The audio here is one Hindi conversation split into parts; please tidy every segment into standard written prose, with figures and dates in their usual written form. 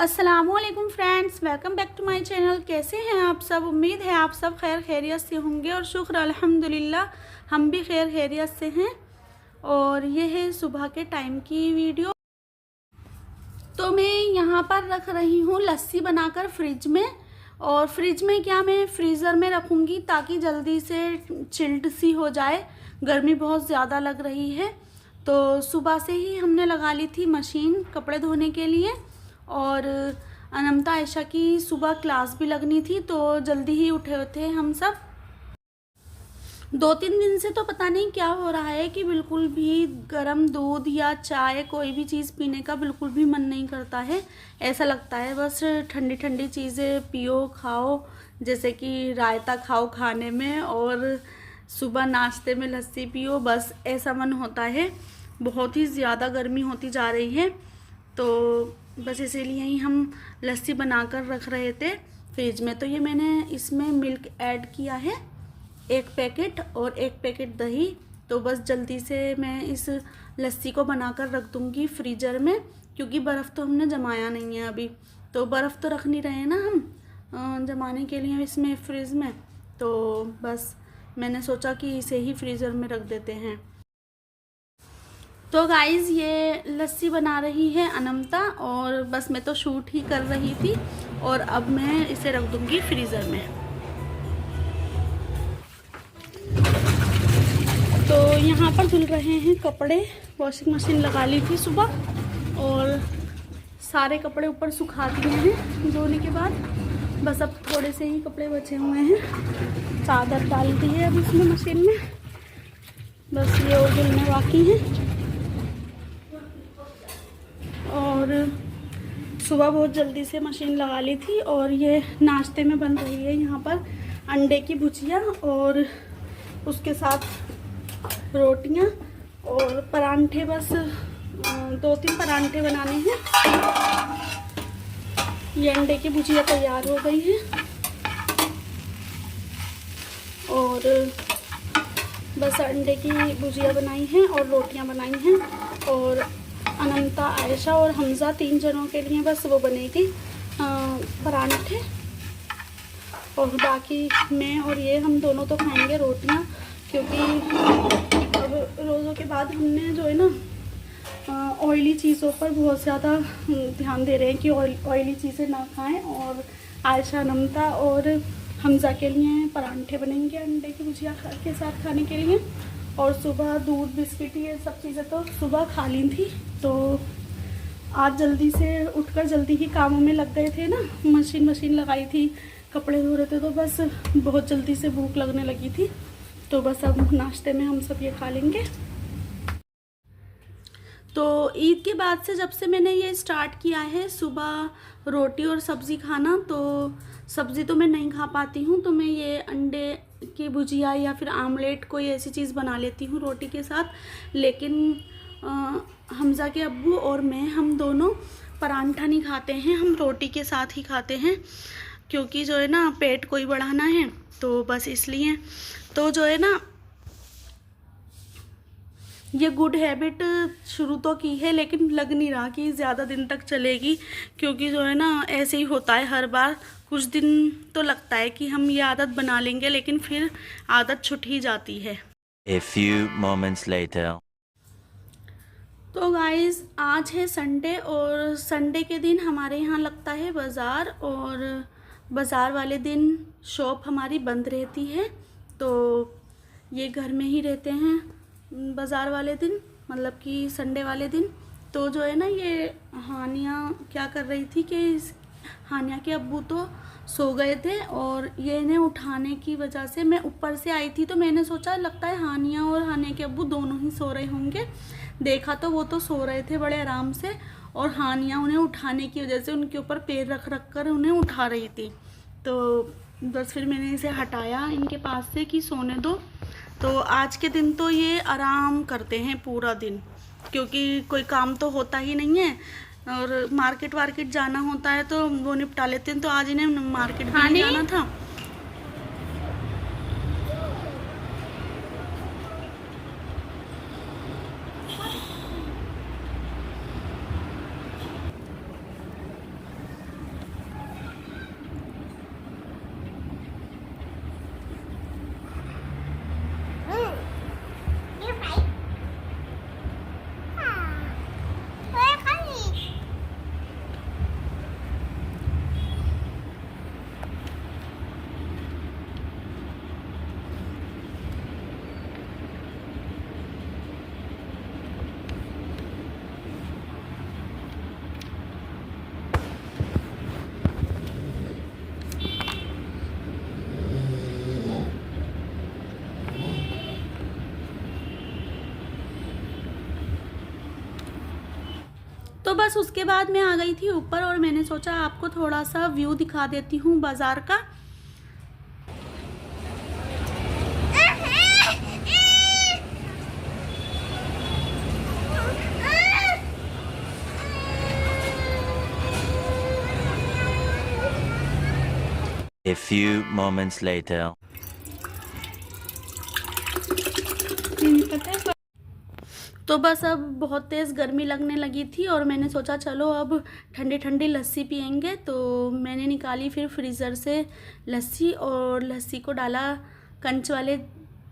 अस्सलामुअलैकुम friends, welcome back to my channel. कैसे हैं आप सब? उम्मीद है आप सब खैर खैरियत से होंगे और शुक्र अल्हम्दुलिल्लाह हम भी खैर खैरियत से हैं। और ये है सुबह के टाइम की वीडियो। तो मैं यहाँ पर रख रही हूँ लस्सी बनाकर फ्रिज में। और फ्रिज में क्या, मैं फ्रीज़र में रखूँगी ताकि जल्दी से चिल्ड सी हो जाए। गर्मी बहुत ज़्यादा लग रही है। तो सुबह से ही हमने लगा ली थी मशीन कपड़े धोने के लिए। और अनमता आयशा की सुबह क्लास भी लगनी थी, तो जल्दी ही उठे थे हम सब। 2-3 दिन से तो पता नहीं क्या हो रहा है कि बिल्कुल भी गर्म दूध या चाय कोई भी चीज़ पीने का बिल्कुल भी मन नहीं करता है। ऐसा लगता है बस ठंडी ठंडी चीज़ें पियो खाओ, जैसे कि रायता खाओ खाने में और सुबह नाश्ते में लस्सी पियो, बस ऐसा मन होता है। बहुत ही ज़्यादा गर्मी होती जा रही है, तो बस इसीलिए ही हम लस्सी बनाकर रख रहे थे फ्रिज में। तो ये मैंने इसमें मिल्क ऐड किया है 1 पैकेट और 1 पैकेट दही। तो बस जल्दी से मैं इस लस्सी को बनाकर रख दूँगी फ्रीज़र में, क्योंकि बर्फ़ तो हमने जमाया नहीं है अभी। तो बर्फ़ तो रख नहीं रहे हैं ना हम जमाने के लिए इसमें फ्रिज में। तो बस मैंने सोचा कि इसे ही फ्रीज़र में रख देते हैं। तो गाइज़ ये लस्सी बना रही है अनमता और बस मैं तो शूट ही कर रही थी। और अब मैं इसे रख दूँगी फ्रीज़र में। तो यहाँ पर धुल रहे हैं कपड़े। वॉशिंग मशीन लगा ली थी सुबह और सारे कपड़े ऊपर सुखा दिए हैं धोने के बाद। बस अब थोड़े से ही कपड़े बचे हुए हैं। चादर डाल दी है अब इसमें मशीन में, बस ये और धुलने बाकी हैं। और सुबह बहुत जल्दी से मशीन लगा ली थी। और ये नाश्ते में बन रही है यहाँ पर अंडे की भुजिया और उसके साथ रोटियाँ और परांठे। बस 2-3 परांठे बनाने हैं। ये अंडे की भुजिया तैयार हो गई है और बस अंडे की भुजिया बनाई है और रोटियाँ बनाई हैं। और अनंता आयशा और हमज़ा 3 जनों के लिए बस वो बनेगी परांठे। और बाकी मैं और ये हम दोनों तो खाएंगे रोटियाँ, क्योंकि अब रोज़ों के बाद हमने जो है ना ऑयली चीज़ों पर बहुत ज़्यादा ध्यान दे रहे हैं कि ऑयली चीज़ें ना खाएं। और आयशा अनंता और हमज़ा के लिए परांठे बनेंगे अंडे की भुजिया के साथ खाने के लिए। और सुबह दूध बिस्किट ये सब चीज़ें तो सुबह खा ली थी। तो आज जल्दी से उठकर जल्दी ही कामों में लग गए थे ना। मशीन लगाई थी, कपड़े धो रहे थे, तो बस बहुत जल्दी से भूख लगने लगी थी। तो बस अब नाश्ते में हम सब ये खा लेंगे। तो ईद के बाद से जब से मैंने ये स्टार्ट किया है सुबह रोटी और सब्ज़ी खाना, तो सब्ज़ी तो मैं नहीं खा पाती हूँ, तो मैं ये अंडे की भुजिया या फिर आमलेट कोई ऐसी चीज़ बना लेती हूँ रोटी के साथ। लेकिन हमज़ा के अब्बू और मैं हम दोनों परांठा नहीं खाते हैं, हम रोटी के साथ ही खाते हैं, क्योंकि जो है ना पेट कोई बढ़ाना है, तो बस इसलिए। तो जो है ना ये गुड हैबिट शुरू तो की है, लेकिन लग नहीं रहा कि ज़्यादा दिन तक चलेगी, क्योंकि जो है ना ऐसे ही होता है हर बार। कुछ दिन तो लगता है कि हम ये आदत बना लेंगे, लेकिन फिर आदत छूट ही जाती है। A few moments later. तो गाइज़ आज है संडे और संडे के दिन हमारे यहाँ लगता है बाज़ार। और बाज़ार वाले दिन शॉप हमारी बंद रहती है, तो ये घर में ही रहते हैं बाज़ार वाले दिन, मतलब कि संडे वाले दिन। तो जो है ना ये हानिया क्या कर रही थी कि हानिया के अब्बू तो सो गए थे और ये इन्हें उठाने की वजह से मैं ऊपर से आई थी। तो मैंने सोचा लगता है हानिया और हानिया के अब्बू दोनों ही सो रहे होंगे। देखा तो वो तो सो रहे थे बड़े आराम से, और हानिया उन्हें उठाने की वजह से उनके ऊपर पैर रख रख कर उन्हें उठा रही थी। तो बस फिर मैंने इसे हटाया इनके पास से कि सोने दो। तो आज के दिन तो ये आराम करते हैं पूरा दिन, क्योंकि कोई काम तो होता ही नहीं है और मार्केट वार्केट जाना होता है तो वो निपटा लेते हैं। तो आज इन्हें मार्केट भी नहीं जाना था। तो बस उसके बाद मैं आ गई थी ऊपर और मैंने सोचा आपको थोड़ा सा व्यू दिखा देती हूँ बाज़ार का। A few moments later. तो बस अब बहुत तेज़ गर्मी लगने लगी थी और मैंने सोचा चलो अब ठंडी ठंडी लस्सी पियेंगे। तो मैंने निकाली फिर फ्रीज़र से लस्सी और लस्सी को डाला कंच वाले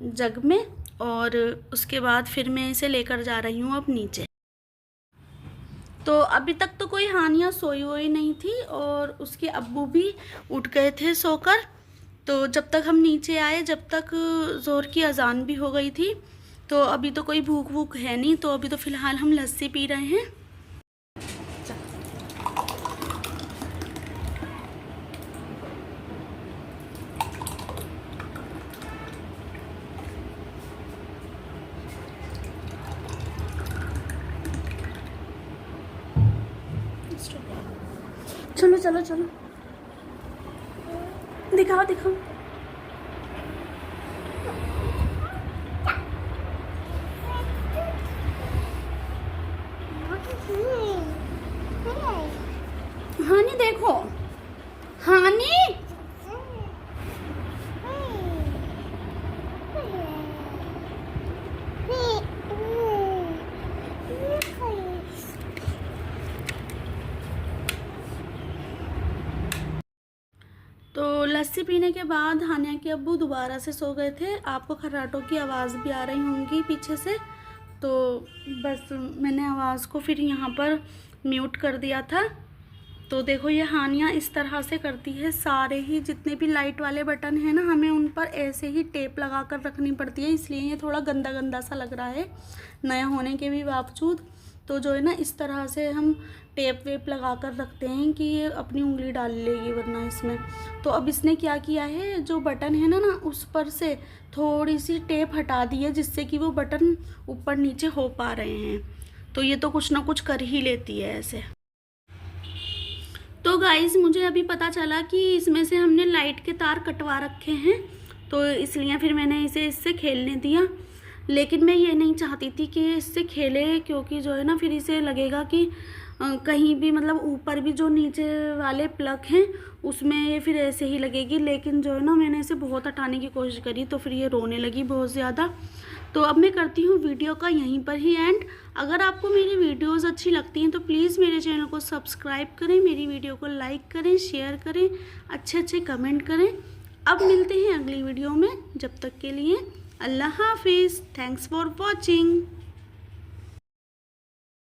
जग में और उसके बाद फिर मैं इसे लेकर जा रही हूँ अब नीचे। तो अभी तक तो कोई हानिया सोई हुई नहीं थी और उसके अब्बू भी उठ गए थे सोकर। तो जब तक हम नीचे आए जब तक ज़ोर की अजान भी हो गई थी। तो अभी तो कोई भूख वूख है नहीं, तो अभी तो फ़िलहाल हम लस्सी पी रहे हैं। चलो चलो चलो दिखाओ दिखाओ। हानी देखो, हानी तो लस्सी पीने के बाद हानिया के अब्बू दोबारा से सो गए थे। आपको खर्राटों की आवाज़ भी आ रही होंगी पीछे से। तो बस मैंने आवाज़ को फिर यहाँ पर म्यूट कर दिया था। तो देखो ये हानिया इस तरह से करती है। सारे ही जितने भी लाइट वाले बटन हैं ना, हमें उन पर ऐसे ही टेप लगा कर रखनी पड़ती है, इसलिए ये थोड़ा गंदा गंदा सा लग रहा है नया होने के भी बावजूद। तो जो है ना इस तरह से हम टेप वेप लगा कर रखते हैं कि ये अपनी उंगली डाल लेगी वरना इसमें। तो अब इसने क्या किया है, जो बटन है ना उस पर से थोड़ी सी टेप हटा दी है जिससे कि वो बटन ऊपर नीचे हो पा रहे हैं। तो ये तो कुछ ना कुछ कर ही लेती है ऐसे। तो गाइस मुझे अभी पता चला कि इसमें से हमने लाइट के तार कटवा रखे हैं, तो इसलिए फिर मैंने इसे इससे खेलने दिया। लेकिन मैं ये नहीं चाहती थी कि ये इससे खेले, क्योंकि जो है ना फिर इसे लगेगा कि कहीं भी मतलब ऊपर भी जो नीचे वाले प्लग हैं उसमें ये फिर ऐसे ही लगेगी। लेकिन जो है ना मैंने इसे बहुत हटाने की कोशिश करी तो फिर ये रोने लगी बहुत ज़्यादा। तो अब मैं करती हूँ वीडियो का यहीं पर ही एंड। अगर आपको मेरी वीडियोस अच्छी लगती हैं तो प्लीज़ मेरे चैनल को सब्सक्राइब करें, मेरी वीडियो को लाइक करें, शेयर करें, अच्छे अच्छे कमेंट करें। अब मिलते हैं अगली वीडियो में, जब तक के लिए अल्लाह हाफिज़। Thanks for watching.